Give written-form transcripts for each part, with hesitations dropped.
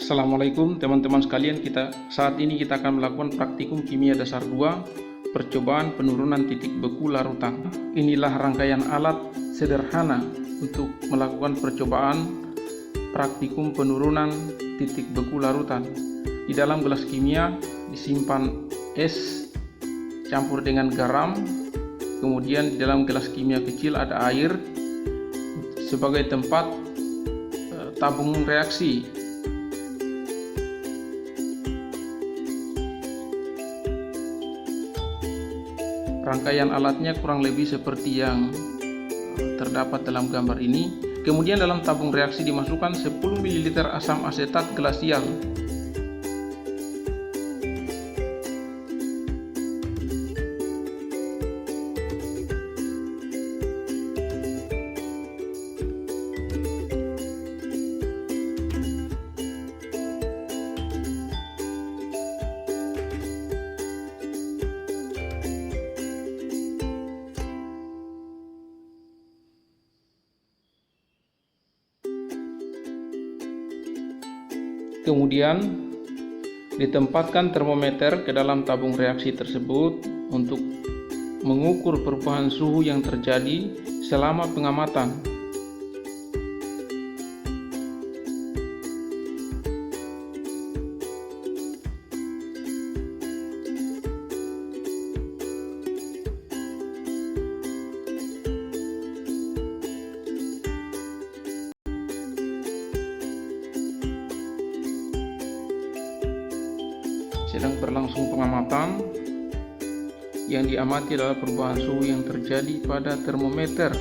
Assalamualaikum teman-teman sekalian, saat ini kita akan melakukan praktikum kimia dasar 2, percobaan penurunan titik beku larutan. Inilah rangkaian alat sederhana untuk melakukan percobaan praktikum penurunan titik beku larutan. Di dalam gelas kimia disimpan es campur dengan garam, kemudian di dalam gelas kimia kecil ada air sebagai tempat tabung reaksi. Rangkaian alatnya kurang lebih seperti yang terdapat dalam gambar ini. Kemudian dalam tabung reaksi dimasukkan 10 ml asam asetat glasial. Kemudian ditempatkan termometer ke dalam tabung reaksi tersebut untuk mengukur perubahan suhu yang terjadi selama pengamatan. Sedang berlangsung pengamatan. Yang diamati adalah perubahan suhu yang terjadi pada termometer.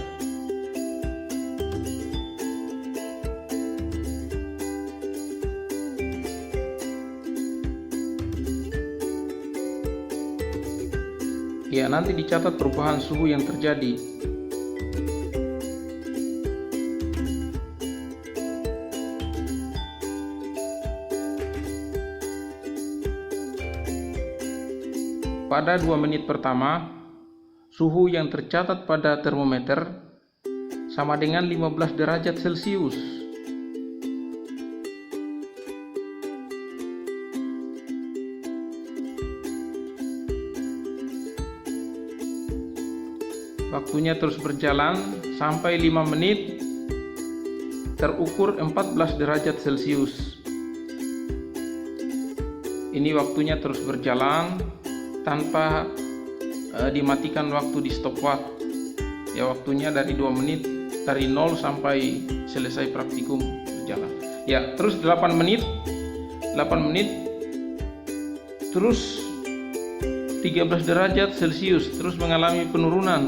Ya, nanti dicatat perubahan suhu yang terjadi. Pada 2 menit pertama, suhu yang tercatat pada termometer sama dengan 15 derajat Celcius. Waktunya terus berjalan sampai 5 menit, terukur 14 derajat Celcius. Ini waktunya terus berjalan tanpa dimatikan waktu di stopwatch. Ya, waktunya dari 2 menit, dari 0 sampai selesai praktikum berjalan. Ya, terus 8 menit terus 13 derajat Celcius, terus mengalami penurunan.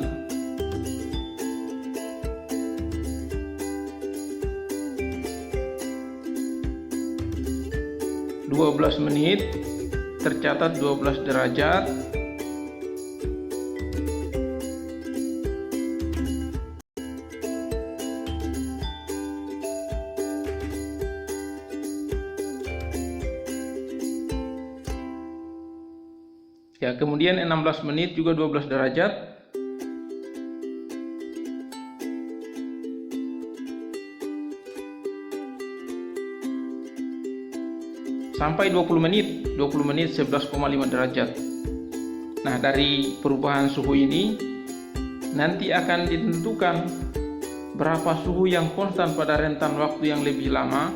(12 menit) tercatat 12 derajat. Ya, kemudian 16 menit juga 12 derajat. Sampai 20 menit 11,5 derajat. Nah, dari perubahan suhu ini nanti akan ditentukan berapa suhu yang konstan pada rentan waktu yang lebih lama.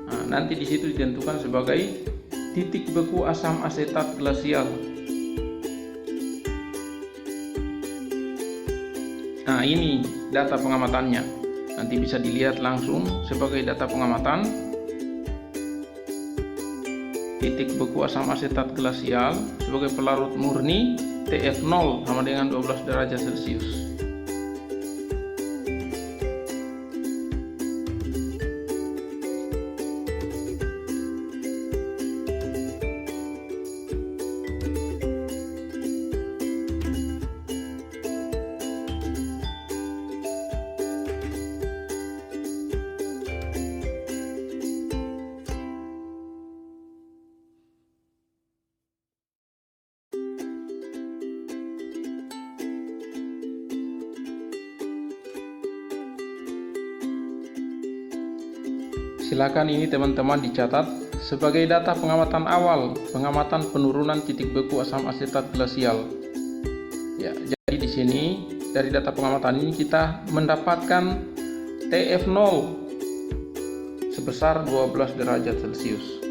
Nah, nanti di situ ditentukan sebagai titik beku asam asetat glasial. Nah, ini data pengamatannya. Nanti bisa dilihat langsung sebagai data pengamatan. Titik beku asam asetat glasial sebagai pelarut murni TF0 sama dengan 12 derajat Celcius. Silakan ini teman-teman dicatat sebagai data pengamatan awal, pengamatan penurunan titik beku asam asetat glasial. Ya, jadi di sini dari data pengamatan ini kita mendapatkan TF0 sebesar 12 derajat Celcius.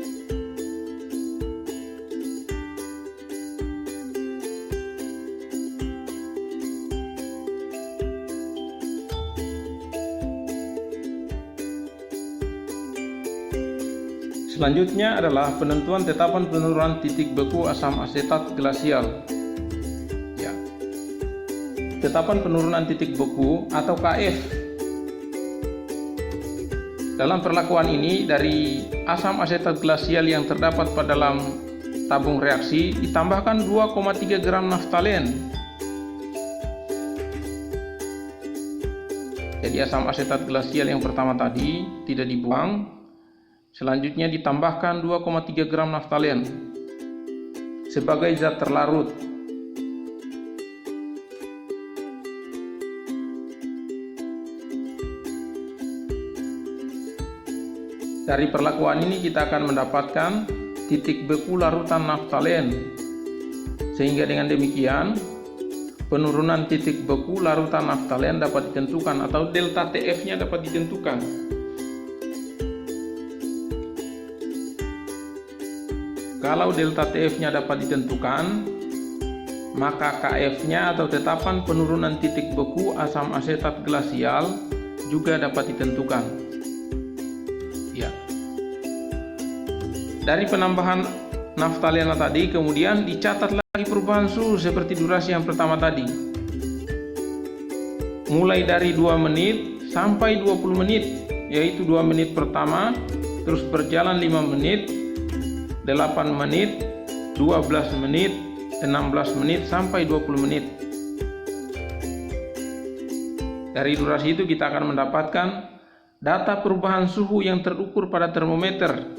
Selanjutnya adalah penentuan tetapan penurunan titik beku asam asetat glasial. Ya. Tetapan penurunan titik beku atau KF. Dalam perlakuan ini dari asam asetat glasial yang terdapat pada dalam tabung reaksi ditambahkan 2,3 gram naftalen. Jadi asam asetat glasial yang pertama tadi tidak dibuang. Selanjutnya ditambahkan 2,3 gram naftalen sebagai zat terlarut. Dari perlakuan ini kita akan mendapatkan titik beku larutan naftalen. Sehingga dengan demikian penurunan titik beku larutan naftalen dapat ditentukan atau delta TF-nya dapat ditentukan. Kalau delta TF-nya dapat ditentukan, maka KF-nya atau tetapan penurunan titik beku asam asetat glasial juga dapat ditentukan. Ya. Dari penambahan naftalena tadi, kemudian dicatat lagi perubahan suhu seperti durasi yang pertama tadi. Mulai dari 2 menit sampai 20 menit, yaitu 2 menit pertama, terus berjalan 5 menit, 8 menit, 12 menit, 16 menit, sampai 20 menit. Dari durasi itu kita akan mendapatkan data perubahan suhu yang terukur pada termometer.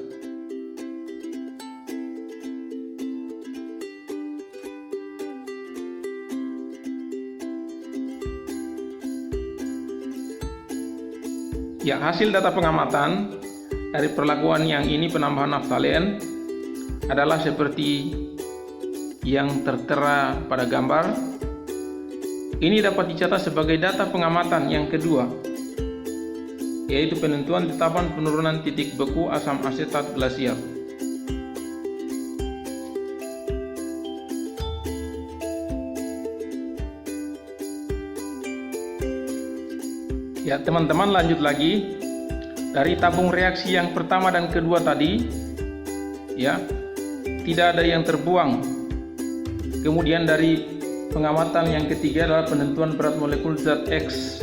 Ya, hasil data pengamatan dari perlakuan yang ini penambahan naftalen adalah seperti yang tertera pada gambar. Ini dapat dicatat sebagai data pengamatan yang kedua, yaitu penentuan tetapan penurunan titik beku asam asetat glasial. Ya, teman-teman, lanjut lagi dari tabung reaksi yang pertama dan kedua tadi. Ya, tidak ada yang terbuang. Kemudian dari pengamatan yang ketiga adalah penentuan berat molekul zat X.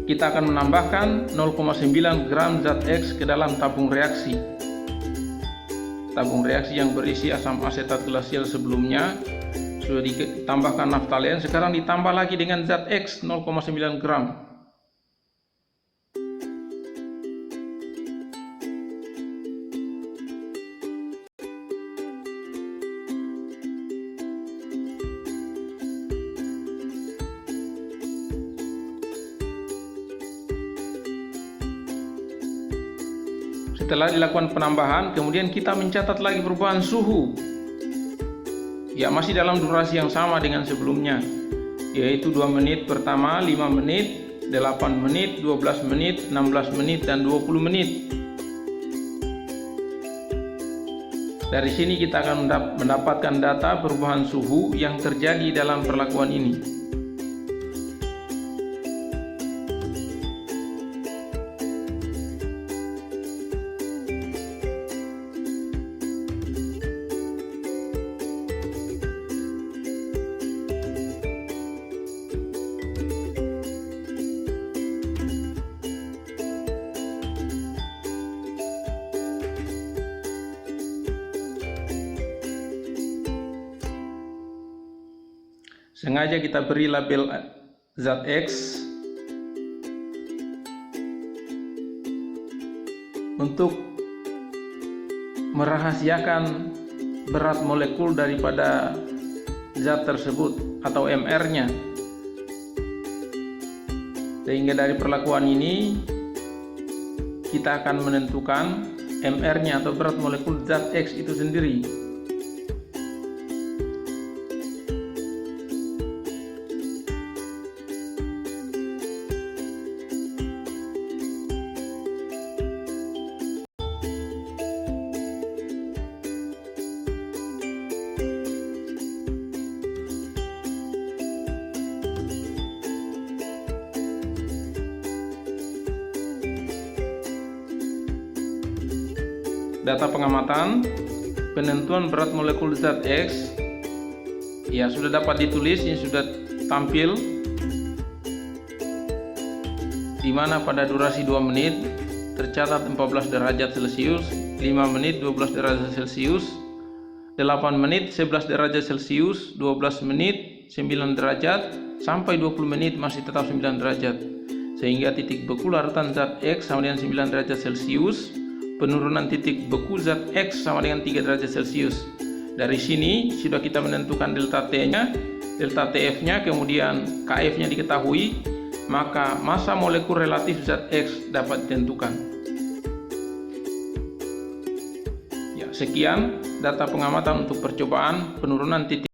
Kita akan menambahkan 0,9 gram zat X ke dalam tabung reaksi. Tabung reaksi yang berisi asam asetat glasial sebelumnya sudah ditambahkan naftalen, sekarang ditambah lagi dengan zat X 0,9 gram. Setelah dilakukan penambahan, kemudian kita mencatat lagi perubahan suhu. Ya, masih dalam durasi yang sama dengan sebelumnya, yaitu 2 menit pertama, 5 menit, 8 menit, 12 menit, 16 menit, dan 20 menit. Dari sini kita akan mendapatkan data perubahan suhu yang terjadi dalam perlakuan ini. Sengaja kita beri label zat X untuk merahasiakan berat molekul daripada zat tersebut atau MR-nya. Sehingga dari perlakuan ini kita akan menentukan MR-nya atau berat molekul zat X itu sendiri. Data pengamatan penentuan berat molekul zat X ya sudah dapat ditulis, ini sudah tampil, di mana pada durasi 2 menit tercatat 14 derajat Celcius, 5 menit 12 derajat Celcius, 8 menit 11 derajat Celcius, 12 menit 9 derajat, sampai 20 menit masih tetap 9 derajat, sehingga titik beku larutan zat X sama dengan 9 derajat Celcius, penurunan titik beku zat X sama dengan 3 derajat Celcius. Dari sini sudah kita menentukan delta T-nya, delta TF-nya, kemudian KF-nya diketahui, maka massa molekul relatif zat X dapat ditentukan. Ya, sekian data pengamatan untuk percobaan penurunan titik